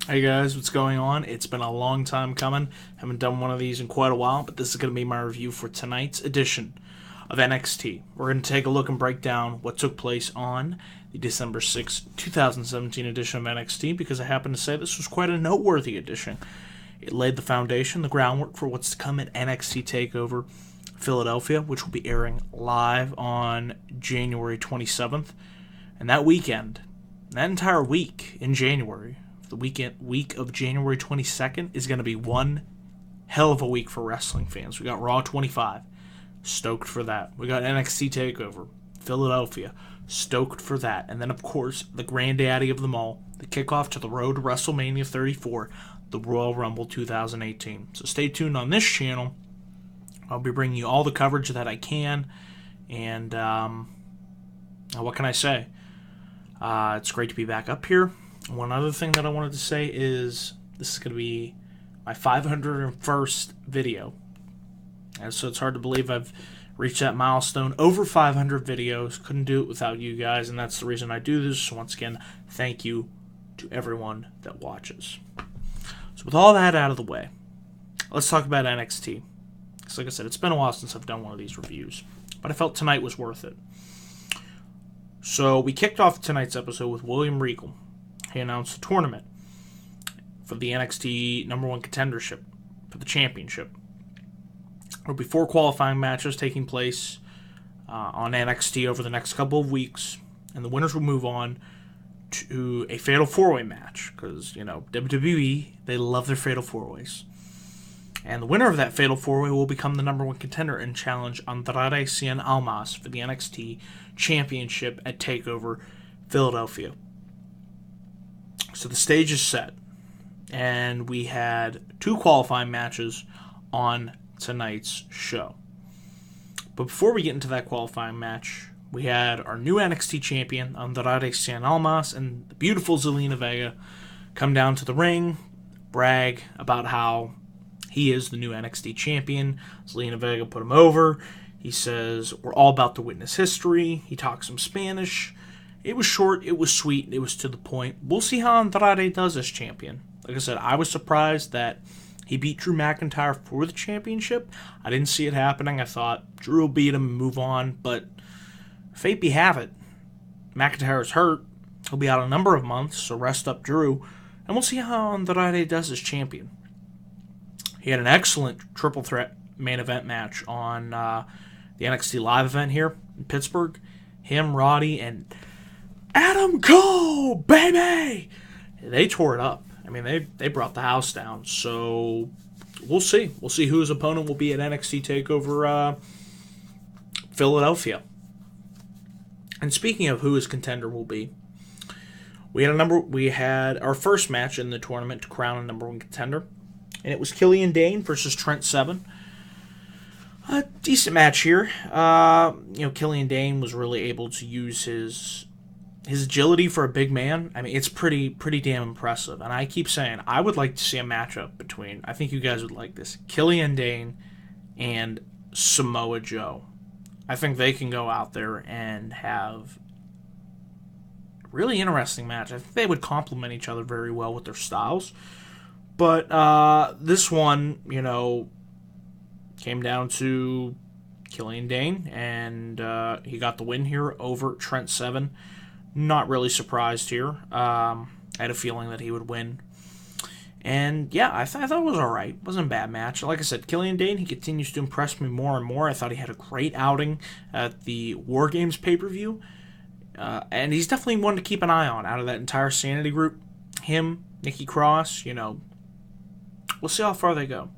Hey guys, what's going on? It's been a long time coming. Haven't done one of these in quite a while, but this is going to be my review for tonight's edition of NXT. We're going to take a look and break down what took place on the December 6th, 2017 edition of NXT, because I happen to say this was quite a noteworthy edition. It laid the foundation, the groundwork for what's to come at NXT TakeOver Philadelphia, which will be airing live on January 27th. And that weekend, that entire week in January, the week of January 22nd, is going to be one hell of a week for wrestling fans. We got Raw 25, stoked for that. We got NXT TakeOver Philadelphia, stoked for that. And then, of course, the granddaddy of them all, the kickoff to the road to WrestleMania 34, the Royal Rumble 2018. So stay tuned on this channel. I'll be bringing you all the coverage that I can. And what can I say? It's great to be back up here. One other thing that I wanted to say is this is going to be my 501st video. And so it's hard to believe I've reached that milestone. Over 500 videos. Couldn't do it without you guys, and that's the reason I do this. So once again, thank you to everyone that watches. So with all that out of the way, let's talk about NXT. Because like I said, it's been a while since I've done one of these reviews. But I felt tonight was worth it. So we kicked off tonight's episode with William Regal. He announced the tournament for the NXT number one contendership for the championship. There will be 4 qualifying matches taking place on NXT over the next couple of weeks, and the winners will move on to a Fatal 4-Way match, because, WWE, they love their Fatal 4-Ways. And the winner of that Fatal 4-Way will become the number one contender and challenge Andrade Cien Almas for the NXT Championship at TakeOver Philadelphia. So the stage is set, and we had 2 qualifying matches on tonight's show. But before we get into that qualifying match, we had our new NXT champion, Andrade Cien Almas, and the beautiful Zelina Vega come down to the ring, brag about how he is the new NXT champion. Zelina Vega put him over. He says, we're all about to witness history. He talks some Spanish. It was short, it was sweet, it was to the point. We'll see how Andrade does as champion. Like I said, I was surprised that he beat Drew McIntyre for the championship. I didn't see it happening. I thought Drew will beat him and move on, but fate be have it. McIntyre's hurt. He'll be out a number of months, so rest up Drew. And we'll see how Andrade does as champion. He had an excellent triple threat main event match on the NXT Live event here in Pittsburgh. Him, Roddy, and Adam Cole, baby! They tore it up. I mean, they brought the house down. So we'll see. We'll see who his opponent will be at NXT TakeOver Philadelphia. And speaking of who his contender will be, we had our first match in the tournament to crown a number one contender, and it was Killian Dane versus Trent Seven. A decent match here. Killian Dane was really able to use his agility for a big man. I mean, it's pretty damn impressive. And I keep saying, I would like to see a matchup between, I think you guys would like this, Killian Dane and Samoa Joe. I think they can go out there and have a really interesting match. I think they would complement each other very well with their styles. But this one, came down to Killian Dane, and he got the win here over Trent Seven. Not really surprised here. I had a feeling that he would win. And yeah, I thought it was alright. It wasn't a bad match. Like I said, Killian Dane, he continues to impress me more and more. I thought he had a great outing at the War Games pay-per-view. And he's definitely one to keep an eye on out of that entire Sanity group. Him, Nikki Cross, we'll see how far they go.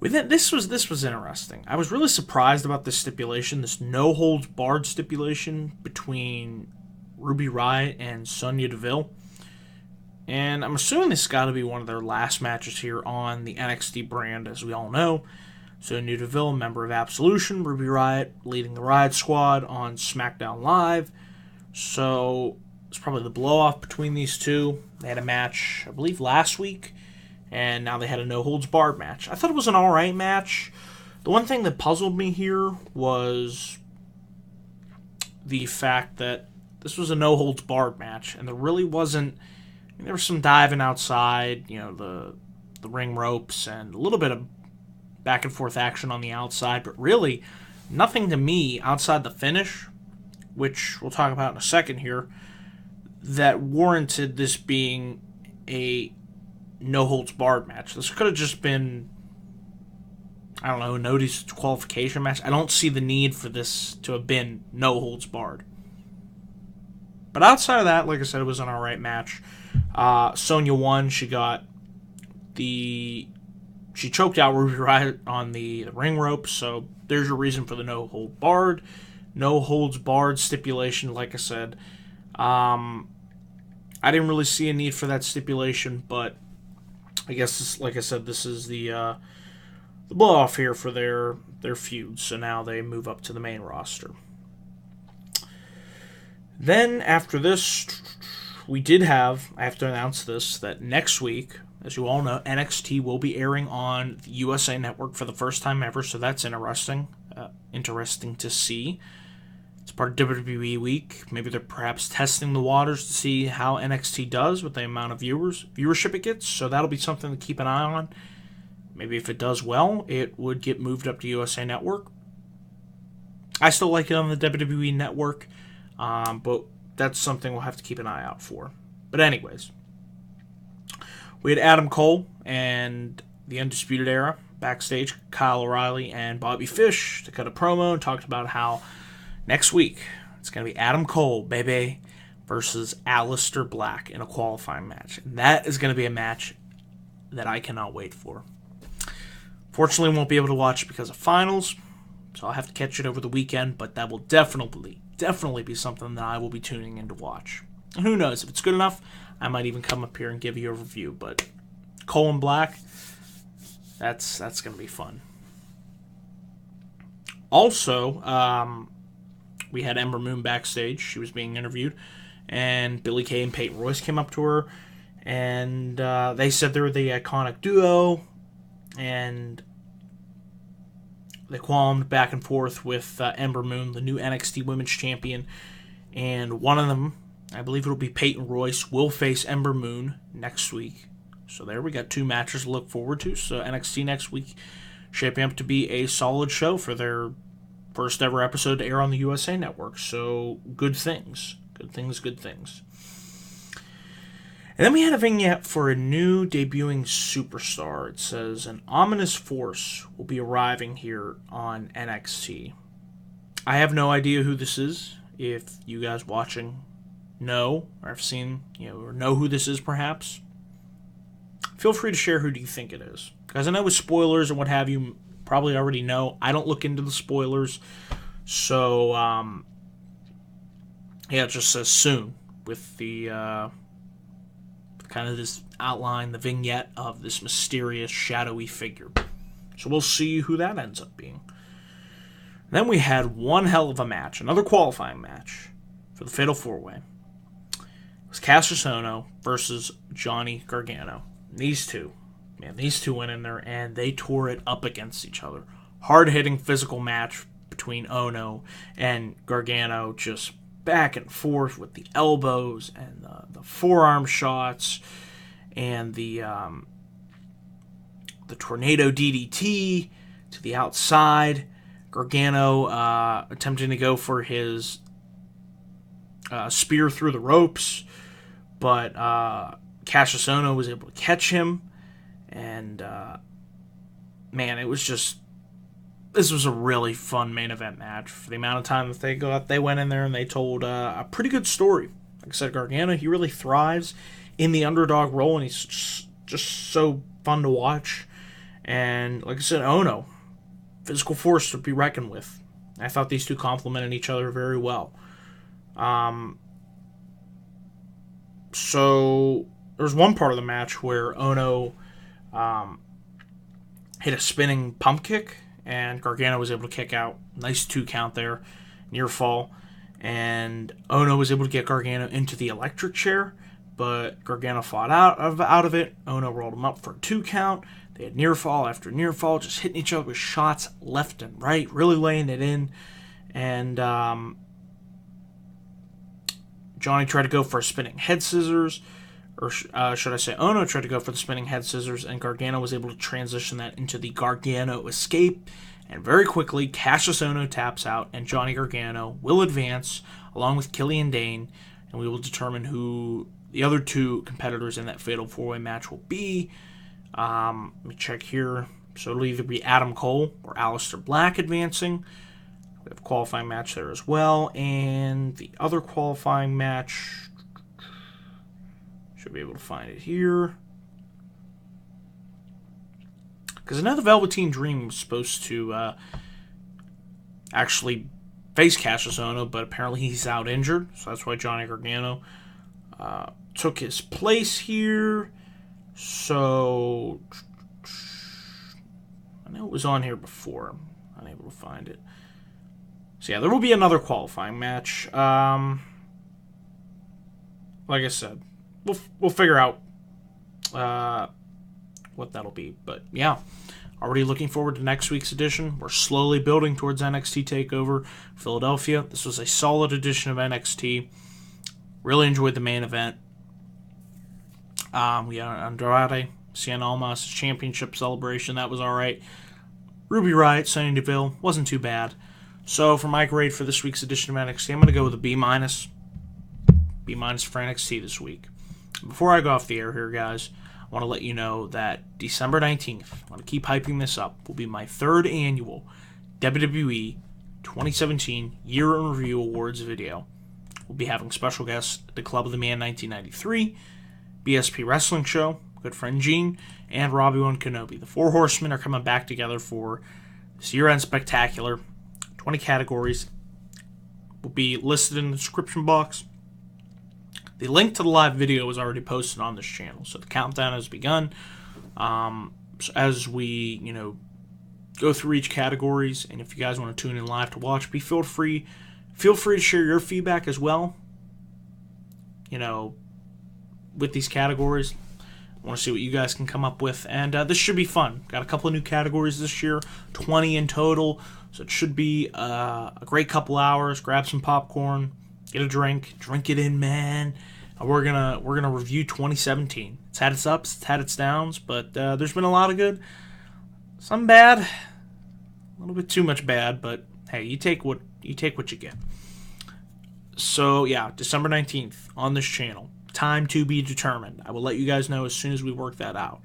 This was interesting. I was really surprised about this stipulation, this no-holds-barred stipulation between Ruby Riott and Sonya Deville. And I'm assuming this has got to be one of their last matches here on the NXT brand, as we all know. Sonya Deville, member of Absolution, Ruby Riott leading the Riott Squad on SmackDown Live. So it's probably the blow-off between these two. They had a match, I believe, last week. And now they had a no-holds-barred match. I thought it was an alright match. The one thing that puzzled me here was the fact that this was a no-holds-barred match, and there really wasn't There was some diving outside, the ring ropes, and a little bit of back and forth action on the outside, but really nothing to me outside the finish, which we'll talk about in a second here, that warranted this being a no-holds-barred match. This could have just been, I don't know, a no disqualification match. I don't see the need for this to have been no-holds-barred. But outside of that, like I said, it was an alright match. Sonya won. She choked out Ruby Riott on the ring rope, so there's your reason for the no holds barred stipulation. Like I said, I didn't really see a need for that stipulation, but I guess, like I said, this is the blow off here for their feud. So now they move up to the main roster. Then after this, I have to announce this, that next week, as you all know, NXT will be airing on the USA Network for the first time ever, so that's interesting to see. It's part of WWE Week. Maybe they're perhaps testing the waters to see how NXT does with the amount of viewership it gets, so that'll be something to keep an eye on. Maybe if it does well, it would get moved up to USA Network. I still like it on the WWE Network, but that's something we'll have to keep an eye out for. But anyways, we had Adam Cole and the Undisputed Era backstage, Kyle O'Reilly and Bobby Fish, to cut a promo and talked about how next week it's going to be Adam Cole, baby, versus Aleister Black in a qualifying match. And that is going to be a match that I cannot wait for. Fortunately, won't be able to watch because of finals, so I'll have to catch it over the weekend, but that will definitely be something that I will be tuning in to watch. And who knows, if it's good enough, I might even come up here and give you a review, but Cole and Black, that's going to be fun. Also, we had Ember Moon backstage. She was being interviewed, and Billie Kay and Peyton Royce came up to her, and they said they were the iconic duo, and they qualmed back and forth with Ember Moon, the new NXT Women's Champion, and one of them, I believe it'll be Peyton Royce, will face Ember Moon next week. So there we got 2 matches to look forward to. So NXT next week shaping up to be a solid show for their first ever episode to air on the USA Network. So good things. Good things. And then we had a vignette for a new debuting superstar. It says, an ominous force will be arriving here on NXT. I have no idea who this is. If you guys watching know, or have seen, or know who this is perhaps, feel free to share who do you think it is. Because I know with spoilers and what have you, probably already know. I don't look into the spoilers. So, it just says soon with the kind of this outline, the vignette of this mysterious, shadowy figure. So we'll see who that ends up being. Then we had one hell of a match, another qualifying match for the Fatal 4-Way. It was Kassius Ohno versus Johnny Gargano. These two went in there and they tore it up against each other. Hard-hitting physical match between Ohno and Gargano, just back and forth with the elbows and the forearm shots and the tornado DDT to the outside. Gargano attempting to go for his spear through the ropes, but Kassius Ohno was able to catch him, and man, this was a really fun main event match. For the amount of time that they went in there and they told a pretty good story. Like I said, Gargano, he really thrives in the underdog role, and he's just so fun to watch. And like I said, Ohno, physical force to be reckoned with. I thought these two complemented each other very well. So there was one part of the match where Ohno hit a spinning pump kick, and Gargano was able to kick out. Nice 2 count there, near fall. And Ohno was able to get Gargano into the electric chair, but Gargano fought out of it. Ohno rolled him up for a 2 count. They had near fall after near fall, just hitting each other with shots left and right, really laying it in. And Johnny tried to go for a spinning head scissors. or should I say Ohno tried to go for the spinning head scissors, and Gargano was able to transition that into the Gargano escape. And very quickly, Kassius Ohno taps out, and Johnny Gargano will advance along with Killian Dane, and we will determine who the other two competitors in that fatal four-way match will be. Let me check here. So it'll either be Adam Cole or Aleister Black advancing. We have a qualifying match there as well, and the other qualifying match, should be able to find it here. Because I know the Velveteen Dream was supposed to actually face Kassius Ohno, but apparently he's out injured, so that's why Johnny Gargano took his place here. So I know it was on here before. I'm unable to find it. So yeah, there will be another qualifying match. Like I said, we'll figure out what that'll be. But yeah, already looking forward to next week's edition. We're slowly building towards NXT TakeOver Philadelphia. This was a solid edition of NXT. Really enjoyed the main event. We had Andrade, Cien Almas championship celebration. That was alright. Ruby Riott, Sonya Deville, wasn't too bad. So for my grade for this week's edition of NXT, I'm going to go with a B-. B- for NXT this week. Before I go off the air here, guys, I want to let you know that December 19th, I want to keep hyping this up, will be my third annual WWE 2017 Year in Review Awards video. We'll be having special guests at the Club of the Man 1993, BSP Wrestling Show, good friend Gene, and Robbie One Kenobi. The Four Horsemen are coming back together for this year-end spectacular. 20 categories will be listed in the description box. The link to the live video is already posted on this channel, so the countdown has begun. So as we, go through each categories, and if you guys want to tune in live to watch, feel free to share your feedback as well. With these categories, I want to see what you guys can come up with, and this should be fun. Got a couple of new categories this year, 20 in total, so it should be a great couple hours. Grab some popcorn, get a drink it in, man. And we're gonna review 2017. It's had its ups, it's had its downs, but there's been a lot of good, some bad, a little bit too much bad. But hey, you take what you get. So yeah, December 19th on this channel. Time to be determined. I will let you guys know as soon as we work that out.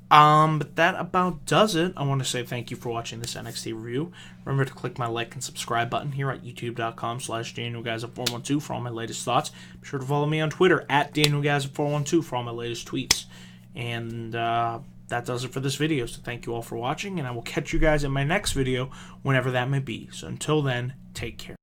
But that about does it. I want to say thank you for watching this NXT review. Remember to click my like and subscribe button here at youtube.com/DanielGaza412 for all my latest thoughts. Be sure to follow me on Twitter at DanielGaza412 for all my latest tweets. And that does it for this video. So thank you all for watching, and I will catch you guys in my next video whenever that may be. So until then, take care.